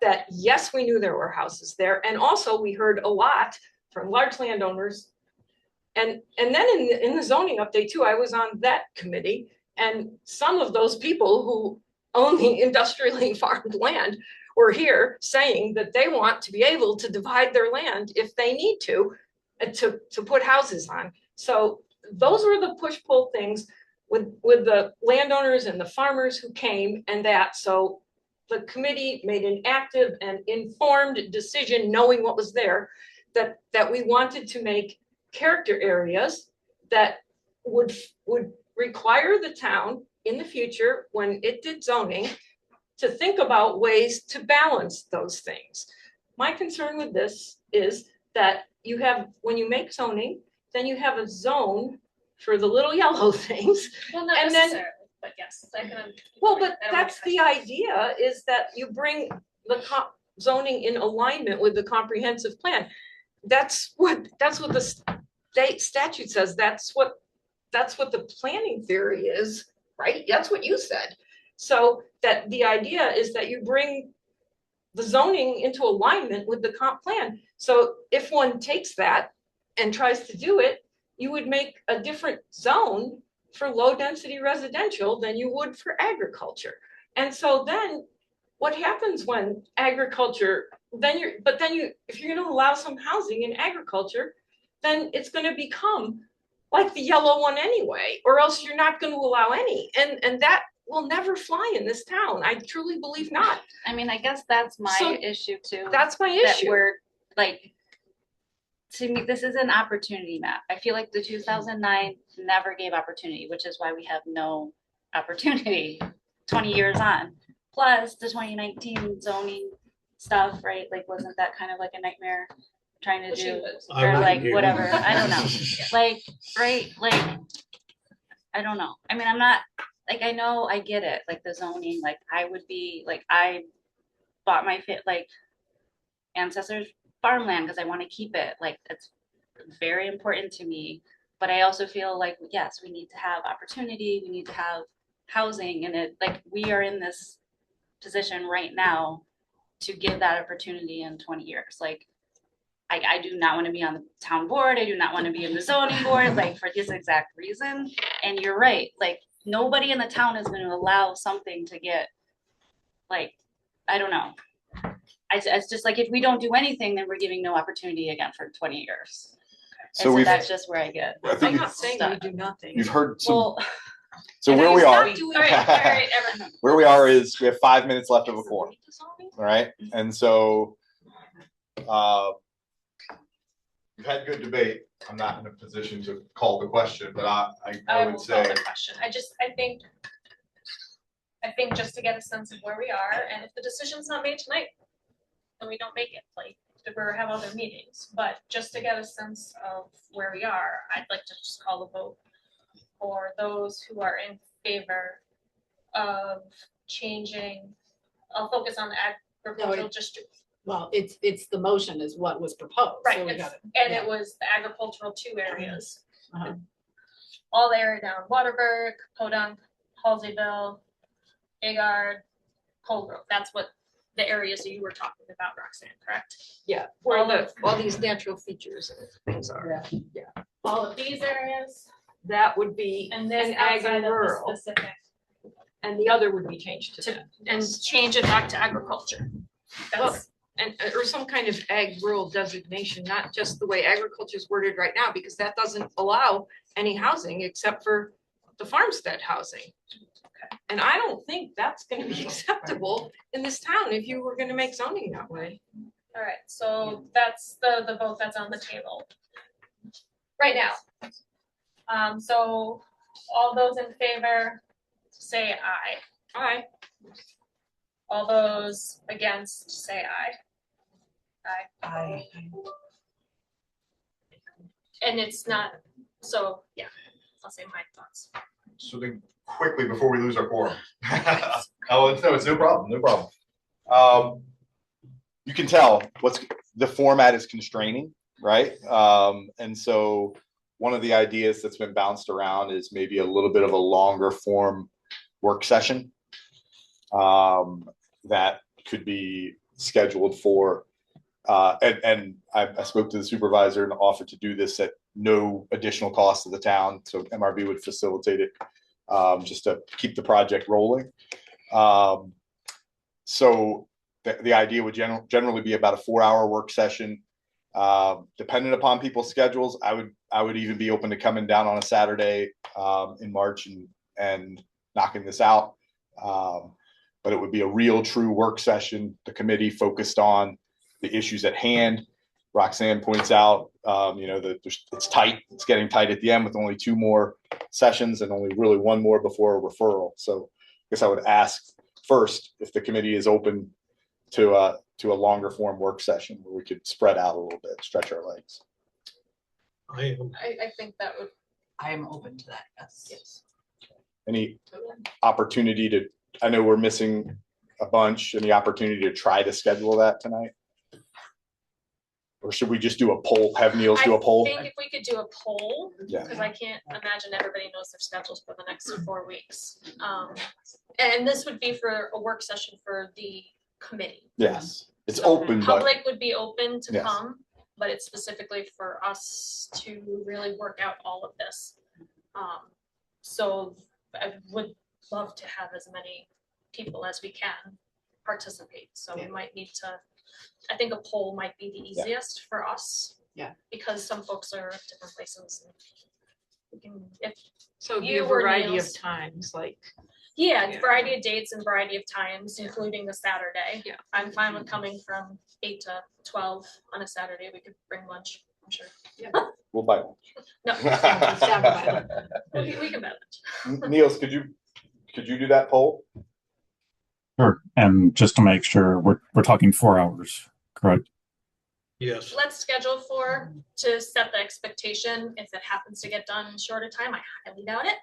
that, yes, we knew there were houses there. And also we heard a lot from large landowners. And then in the zoning update too, I was on that committee, and some of those people who own the industrially farmed land were here saying that they want to be able to divide their land if they need to put houses on. So those were the push-pull things with the landowners and the farmers who came and that. So the committee made an active and informed decision, knowing what was there, that we wanted to make character areas that would require the town in the future, when it did zoning, to think about ways to balance those things. My concern with this is that you have, when you make zoning, then you have a zone for the little yellow things. Well, not and then- necessarily, but yes, I can. Well, but that's the idea, is that you bring the zoning in alignment with the comprehensive plan. That's what the state statute says. That's what the planning theory is, right? That's what you said. So that the idea is that you bring the zoning into alignment with the comp plan. So if one takes that and tries to do it, you would make a different zone for low density residential than you would for agriculture. And so then what happens when agriculture, if you're gonna allow some housing in agriculture, then it's gonna become like the yellow one anyway, or else you're not gonna allow any. And that will never fly in this town. I truly believe not. I mean, I guess that's So, my issue too. That's my That issue. we're like, to me, this is an opportunity map. I feel like the 2009 never gave opportunity, which is why we have no opportunity 20 years on. Plus the 2019 zoning stuff, right? Like, wasn't that kind of like a nightmare trying to She do, was. I or wouldn't like be- whatever, I don't know. Like, right, like, I don't know. I mean, I'm not, like, I know, I get it, like the zoning, like I would be, like, I bought my like ancestors farmland because I want to keep it, like, it's very important to me. But I also feel like, yes, we need to have opportunity, we need to have housing, and it, like, we are in this position right now to give that opportunity in 20 years. Like, I do not want to be on the town board. I do not want to be in the zoning board, like, for this exact reason. And you're right, like, nobody in the town is going to allow something to get, like, I don't know. It's just like, if we don't do anything, then we're giving no opportunity again for 20 years. So And we've, that's just where I get. I I'm think not saying we do nothing. you've heard some, Well, so And where I we are, stopped doing All right, that. all right, everyone. where we are is we have 5 minutes left of a quorum, all right? And so, We've had good debate. I'm not in a position to call the question, but I I would will call say, the question. I think I think just to get a sense of where we are, and if the decision's not made tonight, then we don't make it, like, if we have other meetings, but just to get a sense of where we are, I'd like to just call a vote for those who are in favor of changing, I'll focus on the agricultural district. Well, it's the motion is what was proposed. so Right, we it's- gotta- and yeah. it was the agricultural 2 areas. Uh-huh. All the area down Waterberg, Podunk, Halseyville, Agard, Colgrove. That's what the areas that you were talking about, Roxanne, correct? Yeah, where all these natural features and things are. All of these areas That would be, and this And ag outside and of rural. the specific, and the other would be changed to To- that. and change it back to agriculture. That's, And, or some kind of ag rural designation, not just the way agriculture is worded right now, because that doesn't allow any housing except for the farmstead housing. And I don't think that's gonna be acceptable in this town if you were gonna make zoning that way. all right, so that's the vote that's on the table right now. So all those in favor, say aye. Aye. All those against, say aye. Aye. And it's not, so, yeah, I'll say my thoughts. So then quickly, before we lose our quorum. Oh, it's no problem, no problem. You can tell the format is constraining, right? And so one of the ideas that's been bounced around is maybe a little bit of a longer form work session that could be scheduled for. And I spoke to the supervisor and offered to do this at no additional cost to the town. So MRB would facilitate it just to keep the project rolling. So the idea would generally be about a 4-hour work session. Depending upon people's schedules, I would even be open to coming down on a Saturday in March and knocking this out. But it would be a real true work session. The committee focused on the issues at hand. Roxanne points out, that it's tight. It's getting tight at the end with only 2 more sessions and only really 1 more before a referral. So I guess I would ask first if the committee is open to a longer form work session where we could spread out a little bit, stretch our legs. I am. I think that would, I am open to that, yes. Any opportunity to, I know we're missing a bunch, any opportunity to try to schedule that tonight? Or should we just do a poll, have Niels do a poll? I think if we could do a poll, Yeah. because I can't imagine everybody knows their schedules for the next 4 weeks. And this would be for a work session for the committee. Yes, it's So open, but Public would be open to Yes. come, but it's specifically for us to really work out all of this. So I would love to have as many people as we can participate, so we might need to, I think a poll might be the easiest for us. Yeah. Because some folks are at different places. And we can, if, So it'd be You a or variety of Niels. times, like, yeah, Yeah. variety of dates and variety of times, including the Saturday. Yeah. I'm fine with coming from 8 to 12 on a Saturday. We could bring lunch, I'm sure. we'll buy one. No, Stand we can bet it. Niels, could you do that poll? Sure. And just to make sure, we're talking 4 hours, correct? Yes. Let's schedule to set the expectation. If it happens to get done in shorter time, I highly doubt it.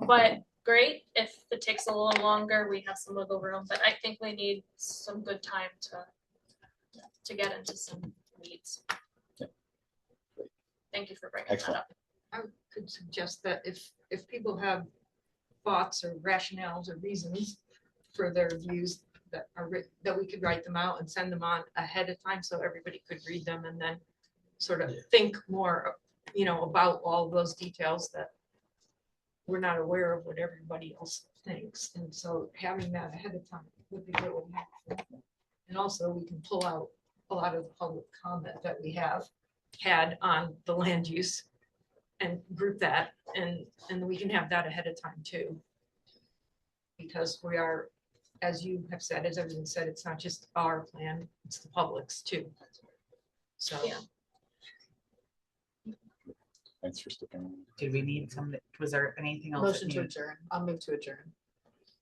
But great, if it takes a little longer, we have some wiggle room, but I think we need some good time to get into some weeds. Thank you for bringing that Excellent. up. I could suggest that if people have thoughts or rationales or reasons for their views that are that we could write them out and send them on ahead of time so everybody could read them and then sort of think more, about all those details that we're not aware of what everybody else thinks. And so having that ahead of time would be really helpful. And also we can pull out a lot of the public comment that we have had on the land use and group that, and we can have that ahead of time too. Because we are, as you have said, as everyone said, it's not just our plan, it's the public's too. So. Yeah. Thanks for sticking around. Did we need some, was there anything else? that Motion to needed- adjourn. I'll move to adjourn.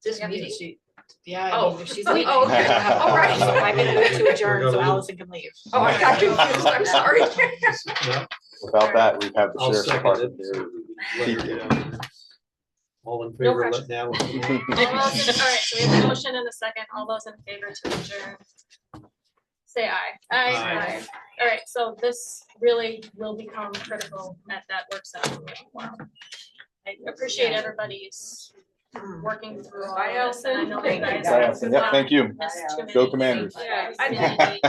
This Yeah, meeting, Yeah, I Oh. mean, if she's Oh, leaving. oh, okay. All right. So I'm gonna move to We're adjourn gonna so move. Allison can leave. Oh, I got confused, I'm sorry. Yeah, Without that, we'd have the I'll sheriff's second department it. here. Let her get out of here. All in No favor, pressure. let now. All those in, all right, so we have a motion and a second. All those in favor to adjourn. Say aye. Aye. All right, so this really will become critical at that work session tomorrow. I appreciate everybody's working through all this, and I know you guys. Bye, Allison. Yep, thank you. missed too Go many Commanders. meetings. Yeah, I mean,